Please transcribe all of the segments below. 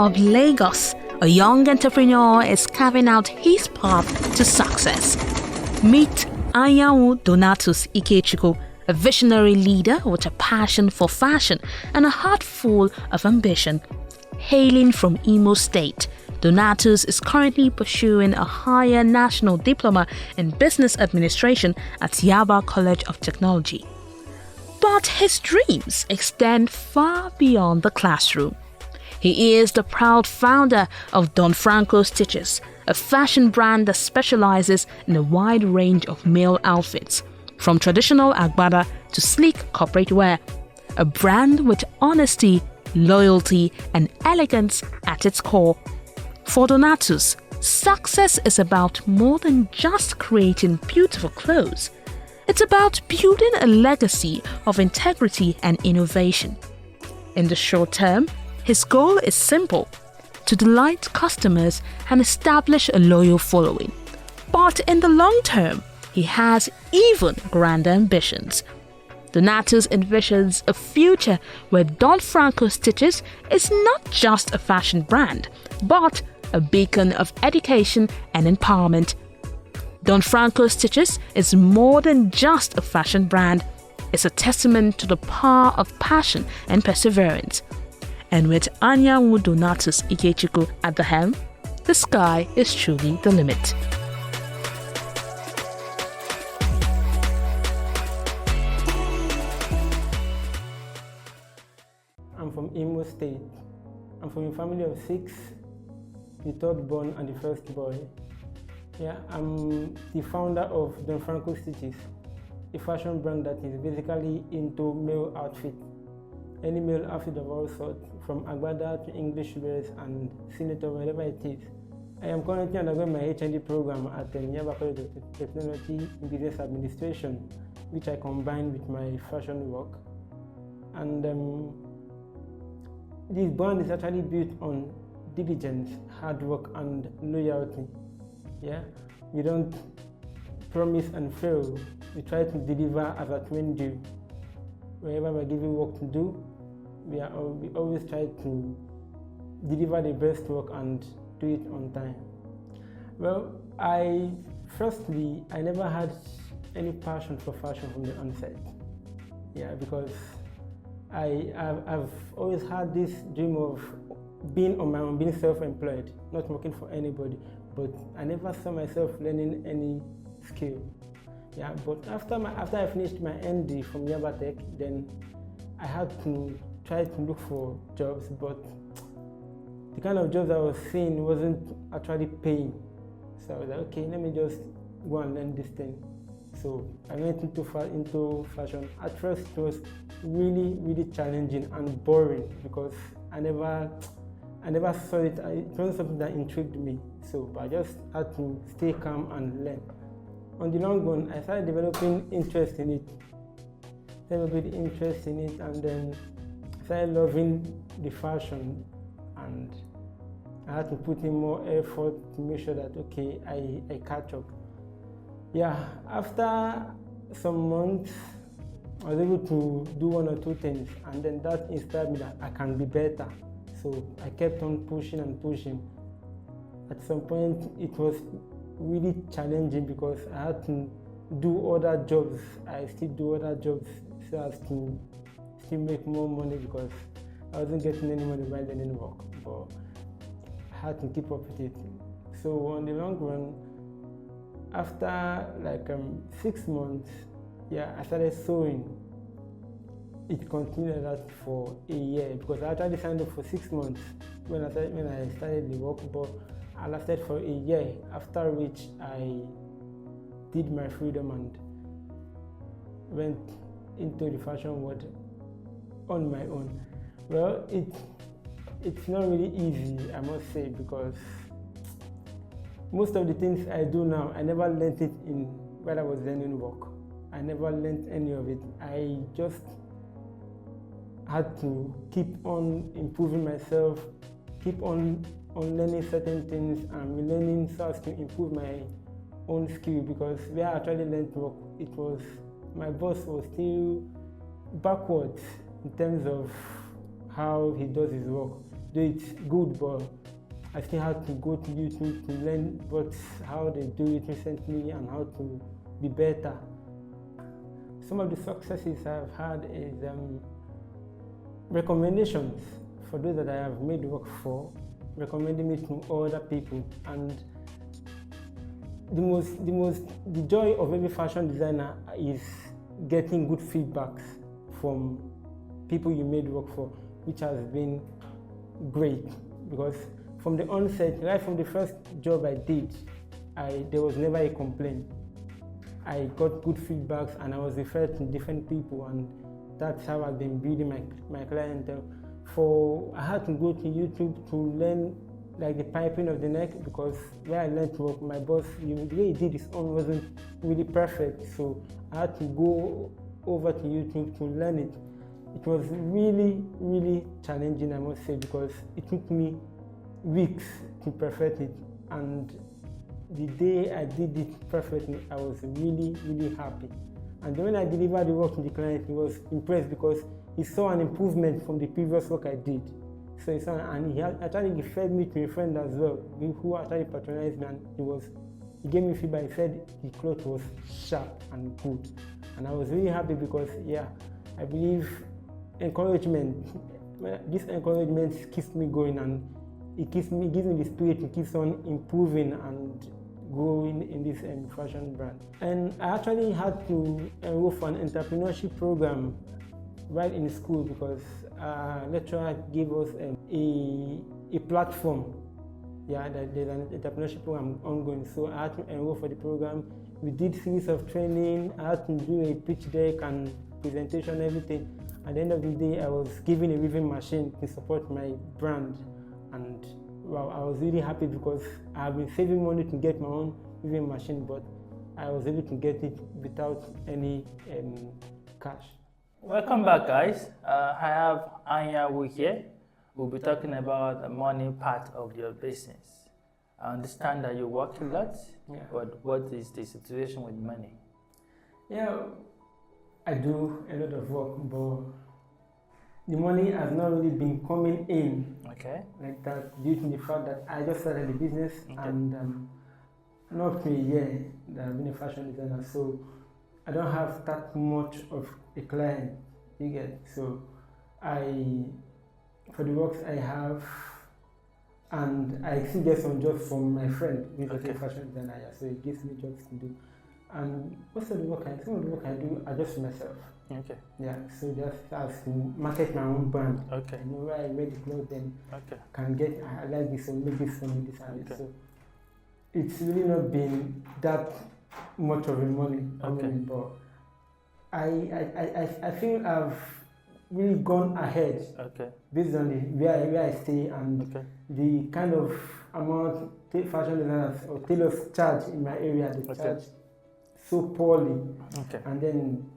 of Lagos, a young entrepreneur is carving out his path to success. Meet Anyanwu Donatus Ikechukwu, a visionary leader with a passion for fashion and a heart full of ambition. Hailing from Imo State, Donatus is currently pursuing a higher national diploma in business administration at Yaba College of Technology. But his dreams extend far beyond the classroom. He is the proud founder of Don Franco Stitches, a fashion brand that specializes in a wide range of male outfits, from traditional agbada to sleek corporate wear. A brand with honesty, loyalty, and elegance at its core. For Donatus, success is about more than just creating beautiful clothes. It's about building a legacy of integrity and innovation. In the short term, his goal is simple: to delight customers and establish a loyal following. But in the long term, he has even grander ambitions. Donatus envisions a future where Don Franco Stitches is not just a fashion brand, but a beacon of education and empowerment. Don Franco Stitches is more than just a fashion brand. It's a testament to the power of passion and perseverance. And with Anyanwu Donatus Ikechukwu at the helm, the sky is truly the limit. I'm from Imo State. I'm from a family of 6, the third born and the first boy. Yeah, I'm the founder of Don Franco Stitches, a fashion brand that is basically into male outfit. Any male outfit of all sorts, from agbada to English wears and senator, whatever it is. I am currently undergoing my HND program at the Yaba College of Technology in Business Administration, which I combine with my fashion work. And this brand is actually built on diligence, hard work, and loyalty. Yeah, we don't promise and fail. We try to deliver as at when due. Wherever we're given work to do, we always try to deliver the best work and do it on time. Well, firstly, I never had any passion for fashion from the onset. Yeah, because I've always had this dream of being on my own, being self-employed, not working for anybody. But I never saw myself learning any skill. Yeah, but after I finished my ND from Yaba Tech, then I had to try to look for jobs, but the kind of jobs I was seeing wasn't actually paying. So I was like, okay, let me just go and learn this thing. So I went into fashion. At first, it was really, really challenging and boring because I never saw it. It wasn't something that intrigued me. So I just had to stay calm and learn. On the long run, I started developing interest in it. And then I started loving the fashion, and I had to put in more effort to make sure that okay, I catch up. Yeah, after some months, I was able to do 1 or 2 things, and then that inspired me that I can be better. So I kept on pushing and pushing. At some point, it was really challenging because I had to do other jobs. I still do other jobs so as to still make more money because I wasn't getting any money while learning work. But I had to keep up with it. So on the long run, after like 6 months, yeah, I started sewing. It continued that for a year because I actually signed up for 6 months when I started the work, but I lasted for a year, after which I did my freedom and went into the fashion world on my own. Well, it's not really easy, I must say, because most of the things I do now, I never learned it in while I was learning work. I never learned any of it. I just had to keep on improving myself, keep on learning certain things and relearning so as to improve my own skill, because where I actually learned work, my boss was still backwards in terms of how he does his work. do it good, but I still had to go to YouTube to learn how they do it recently and how to be better. Some of the successes I've had is recommendations for those that I have made work for, recommending me to other people. And the joy of every fashion designer is getting good feedbacks from people you made work for, which has been great, because from the onset, right from the first job I did, there was never a complaint. I got good feedbacks and I was referred to different people, and that's how I've been building my clientele. I had to go to YouTube to learn like the piping of the neck, because where I learned to work, my boss, the way he did his own wasn't really perfect, so I had to go over to YouTube to learn it. It was really, really challenging, I must say, because it took me weeks to perfect it, and the day I did it perfectly, I was really, really happy. And when I delivered the work to the client, he was impressed because he saw an improvement from the previous work I did. So he saw, and he actually referred me to a friend as well, who actually patronized me, and he gave me feedback. He said the cloth was sharp and good, and I was really happy because, yeah, I believe this encouragement keeps me going, and it gives me the spirit to keep on improving and growing in this fashion brand. And I actually had to enroll for an entrepreneurship program right in school, because lecturer gave us a platform. Yeah, there's an entrepreneurship program ongoing, so I had to enroll for the program. We did series of training. I had to do a pitch deck and presentation, everything. At the end of the day, I was given a weaving machine to support my brand, and well, I was really happy because I've been saving money to get my own weaving machine, but I was able to get it without any cash. Welcome back, guys. I have Anyanwu here. We'll be talking about the money part of your business. I understand that you work a lot, but what is the situation with money? Yeah, I do a lot of work, but the money has not really been coming in like that, due to the fact that I just started the business and not for a year that I've been a fashion designer, so I don't have that much of a client, you get. So for the works I have, and I still get some jobs from my friend who is a fashion designer, so he gives me jobs to do. And some of the work I do are just for myself. Okay. Yeah, so just as to market my own brand. Okay. I know where I wear the clothes, then can get, I like this, so make this for me, this and this. So it's really not been that much of a money coming in, but I feel I've really gone ahead based on where I stay and the kind of amount fashion designers or tailors charge in my area. They charge so poorly, and then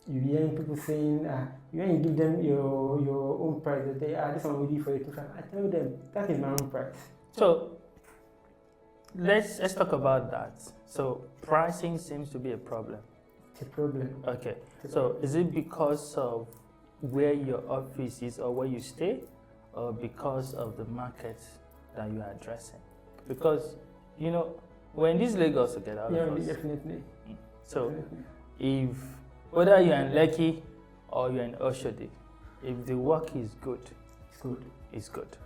you hear people saying, when you give them your own price, they say, this one will be for you. I tell them that is my own price. So let's talk about that. So pricing seems to be a problem. It's a problem. Okay. So is it because of where your office is or where you stay, or because of the market that you are addressing? Because we're in this Lagos together. Yeah, definitely. So if whether you're in Lekki or you're in Oshodi, if the work is good, it's good.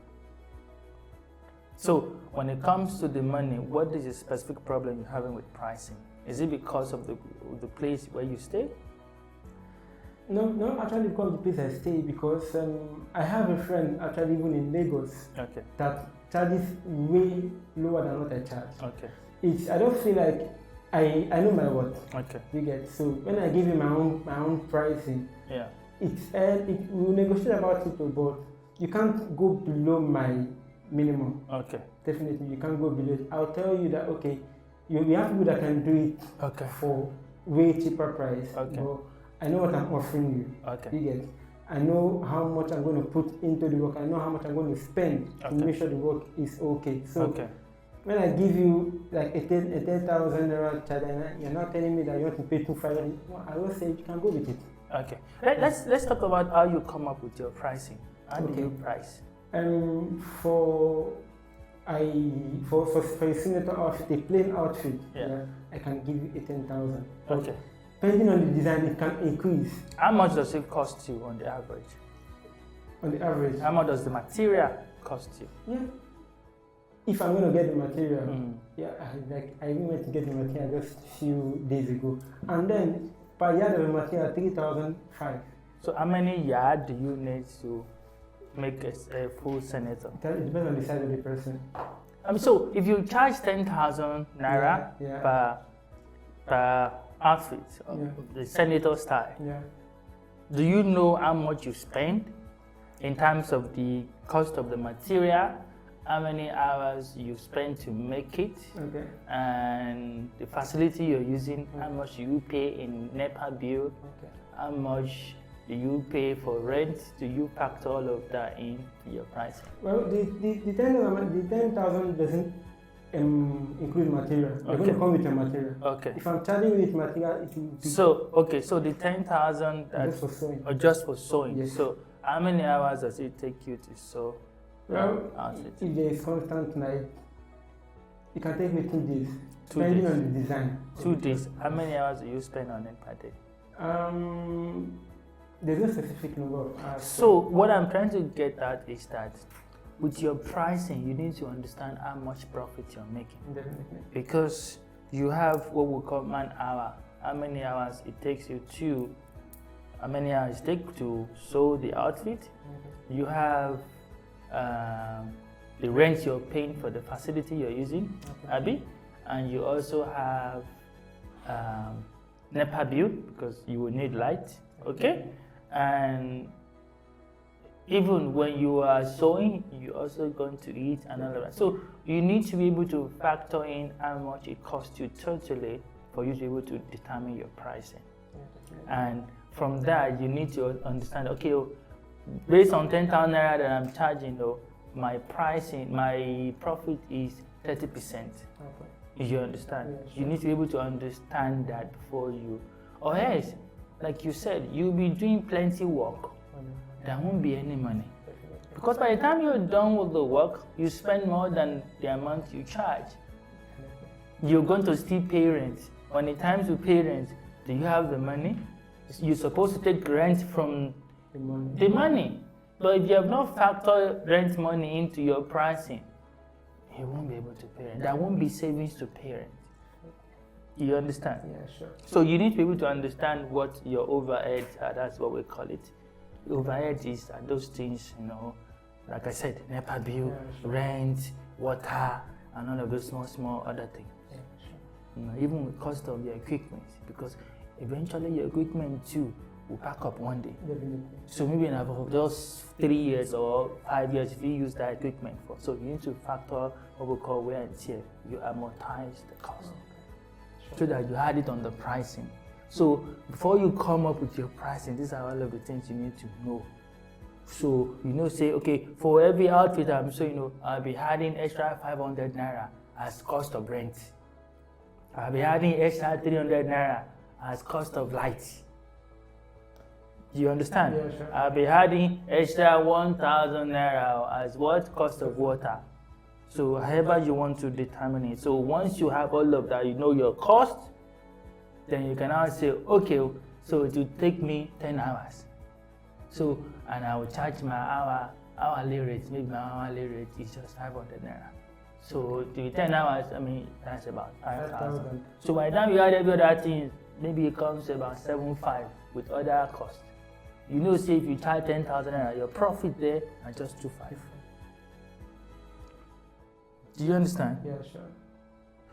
So when it comes to the money, what is the specific problem you're having with pricing? Is it because of the place where you stay? No, actually because of the place I stay, because I have a friend actually even in Lagos that charges way lower than what I charge. I don't feel like I know my worth. You get, so when I give you my own pricing, we will negotiate about it, but you can't go below my minimum. Definitely, you can't go below it. I'll tell you that we have people that can do it for way cheaper price. But I know what I'm offering you. You get, I know how much I'm going to put into the work. I know how much I'm going to spend to make sure the work is okay. So when I give you like a 10,000 naira charge, and you're not telling me that you want to pay 2,500, I will say you can go with it. Let's talk about how you come up with your pricing. How do you price? For a senator outfit, a plain outfit, Yeah. I can give you 18,000. Okay. Depending on the design, it can increase. How much does it cost you on the average? On the average, How much does the material cost you? yeah. If I'm going to get the material, I even went to get the material just a few days ago, and then per yard of the material 3,500. So how many yards do you need to make a full senator? It depends on the size of the person. So if you charge 10,000 naira per outfit, the senator style, do you know how much you spend in terms of the cost of the material, how many hours you spend to make it, and the facility you're using, how much you pay in NEPA bill, how much do you pay for rent? Do you factor all of that in your pricing? Well, the 10,000 doesn't include material. They're going to come with your material. Okay. If I'm charging you with material, it will be so the 10,000 just for sewing. or just for sewing. Yes. So how many hours does it take you to sew? Well, outfit? if there is constant night, it can take me 2 days, 2 depending days. on the design. 2 days. How many hours do you spend on it per day? There's no specific number of hours. So what I'm trying to get at is that with your pricing, you need to understand how much profit you're making. Definitely. Because you have what we call man hour. How many hours it takes you to, how many hours it takes to sew the outfit. You have the rent you're paying for the facility you're using, Abby, and you also have NEPA bill because you will need light, okay? And even when you are sewing, you're also going to eat and all of that. So you need to be able to factor in how much it costs you totally for you to be able to determine your pricing. And from that, you need to understand, okay, based on 10,000 naira that I'm charging, my pricing, my profit is 30%. You understand? Yeah, sure. You need to be able to understand that before you, or else, like you said, you'll be doing plenty work. There won't be any money. Because by the time you're done with the work, you spend more than the amount you charge. You're going to still pay rent. When it comes to pay rent, do you have the money? You're supposed to take rent from the money. But if you have not factored rent money into your pricing, you won't be able to pay rent. There won't be savings to pay rent. You understand? Yeah, sure. So you need to be able to understand what your overheads are. That's what we call it. Overhead is those things, like I said, NEPA bill, rent, water, and all of those small other things. Yeah, sure. Even with cost of your equipment, because eventually your equipment too will pack up one day. Definitely. So maybe in about just 3 years or 5 years, if you use that equipment for, so you need to factor what we call wear and tear. You amortize the cost, so that you had it on the pricing. So before you come up with your pricing, these are all of the things you need to know. So say, okay, for every outfit I'm sewing, I'll be adding extra 500 naira as cost of rent. I'll be adding extra 300 naira as cost of light. You understand? Yeah, sure. I'll be adding extra 1,000 naira as what? Cost of water. So however you want to determine it. So once you have all of that, you know your cost, then you can now say, okay, so it will take me 10 hours. So, and I will charge my hourly rate, maybe my hourly rate is just 500 naira. So the 10 hours, that's about 5,000. So by the time you add every other thing, maybe it comes to about 7,500 with other costs. Say if you charge 10,000 naira, your profit there are just 2,500. Do you understand? Yeah, sure.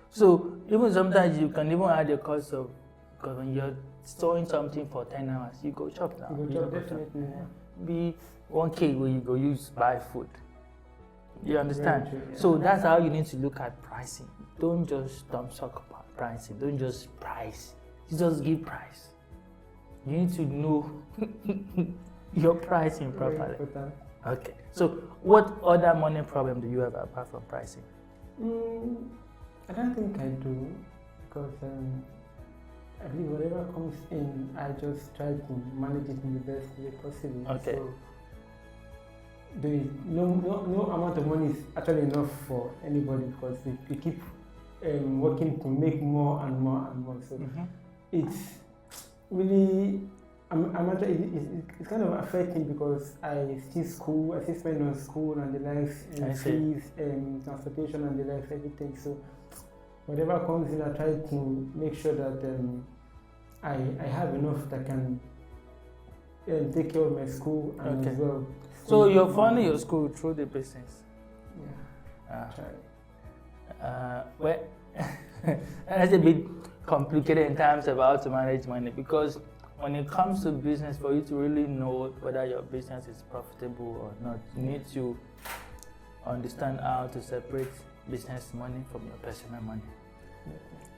So even sometimes you can even add the cost of, because when you're storing something for 10 hours, you go chop now. You go chop, definitely. Be 1K where you go use buy food. You understand? Very true, yeah. So that's how you need to look at pricing. Don't just talk about pricing. Don't just price. You just give price. You need to know your pricing properly. Okay. So what other money problem do you have apart from pricing? I don't think I do, because I believe whatever comes in, I just try to manage it in the best way possible. Okay. So no amount of money is actually enough for anybody because we keep working to make more and more and more. So it's really, it's kind of affecting because I still spend on school and the likes, fees, transportation and the likes, everything. So whatever comes in, I try to make sure that I have enough that can take care of my school and as well. So you're funding your school through the business? Yeah. Well, that's a bit complicated in terms of how to manage money, because when it comes to business, for you to really know whether your business is profitable or not, you need to understand how to separate business money from your personal money.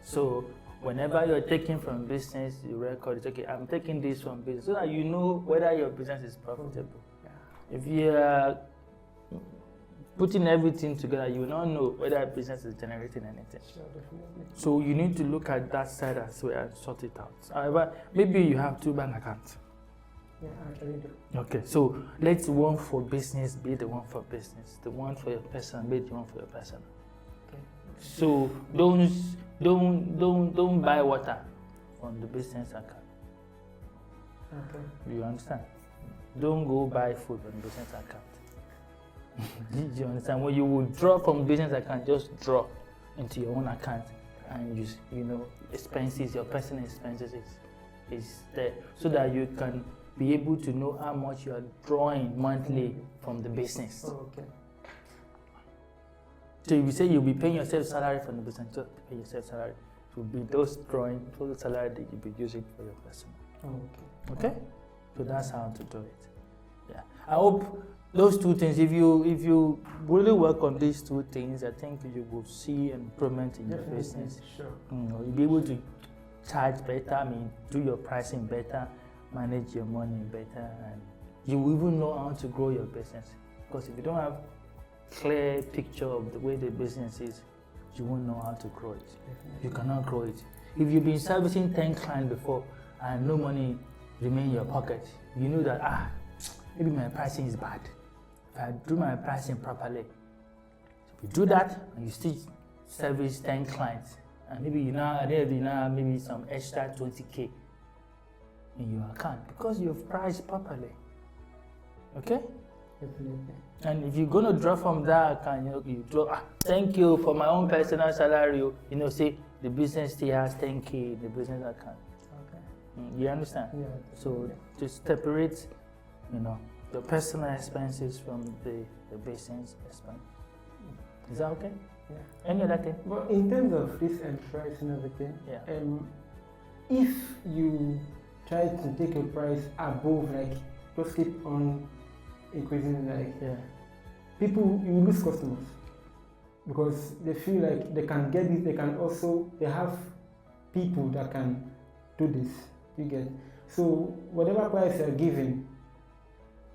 So whenever you're taking from business, you record it, okay, I'm taking this from business, so that you know whether your business is profitable. If you are putting everything together, you will not know whether business is generating anything. Sure, definitely. So you need to look at that side as well and sort it out. However, maybe you have 2 bank accounts. Yeah, I actually do. Okay, so let one for business be the one for business, the one for your person be the one for your person. Okay. So don't buy water from the business account. Okay. You understand? Don't go buy food from the business account. Do you understand? When you withdraw from business account, just draw into your own account and use, expenses, your personal expenses is there, so that you can be able to know how much you are drawing monthly from the business. Oh, okay. So if you say you'll be paying yourself salary from the business, just pay yourself salary. It will be those drawing total salary that you'll be using for your personal. Oh, okay. Okay? So that's how to do it. Yeah. I hope those 2 things, if you really work on these 2 things, I think you will see improvement in your business. Sure. You'll be able to charge better, do your pricing better, manage your money better, and you will even know how to grow your business. Because if you don't have clear picture of the way the business is, you won't know how to grow it. You cannot grow it. If you've been servicing 10 clients before and no money remain in your pocket, you know that maybe my pricing is bad. If I do my pricing properly, if you do that and you still service 10 clients, and maybe you now have maybe some extra 20K in your account because you've priced properly. Okay? Definitely. And if you're gonna draw from that account, you draw, thank you for my own personal salary, say the business still has 10K in the business account. Okay. You understand? Yeah. So just separate, your personal expenses from the business expense. Is that okay? Yeah. Any other thing? But in terms of this price and everything, if you try to take a price above, just keep on increasing, people, you lose customers because they feel like they can get this, they have people that can do this, you get. So whatever price you're giving,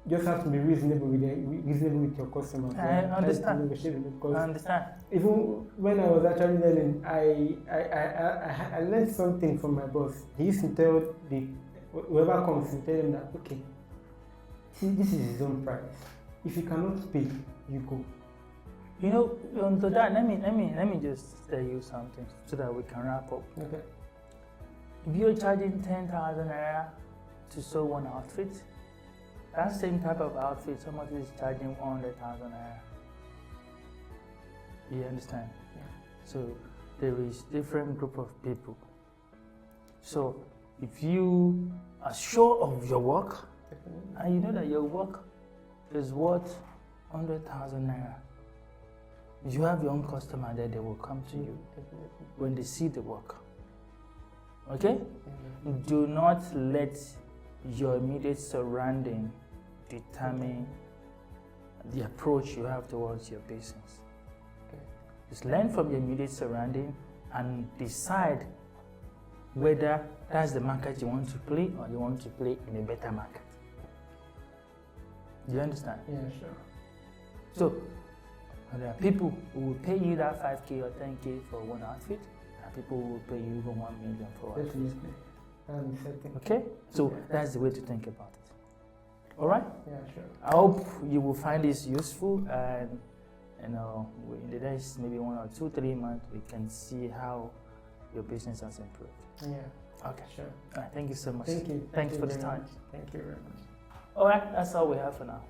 just have to be reasonable with your customers. I understand. Because I understand. Even when I was actually learning, I learned something from my boss. He used to tell whoever comes, to tell them that, okay, see, this is his own price. If you cannot pay, you go. To that, let me just tell you something so that we can wrap up. Okay. If you're charging 10,000 naira to sew one outfit, that same type of outfit, somebody is charging 100,000 naira. You understand? Yeah. So there is different group of people. So if you are sure of your work, and you know that your work is worth 100,000 naira, you have your own customer there, they will come to you when they see the work. Okay? Do not let your immediate surrounding determine the approach you have towards your business. Just learn from your immediate surrounding and decide whether that's the market you want to play or you want to play in a better market. Do you understand? Yeah, sure. So, there are people who will pay you that 5K or 10K for one outfit, and people who will pay you even 1 million for one outfit. Definitely. Okay? So, that's the way to think about it. All right. Yeah, sure. I hope you will find this useful, and in the next maybe 1 or 2, 3 months, we can see how your business has improved. Yeah. Okay. Sure. All right, thank you so much. Thank you. Thanks Thank for you the very time. much. Thank you very much. All right, that's all we have for now.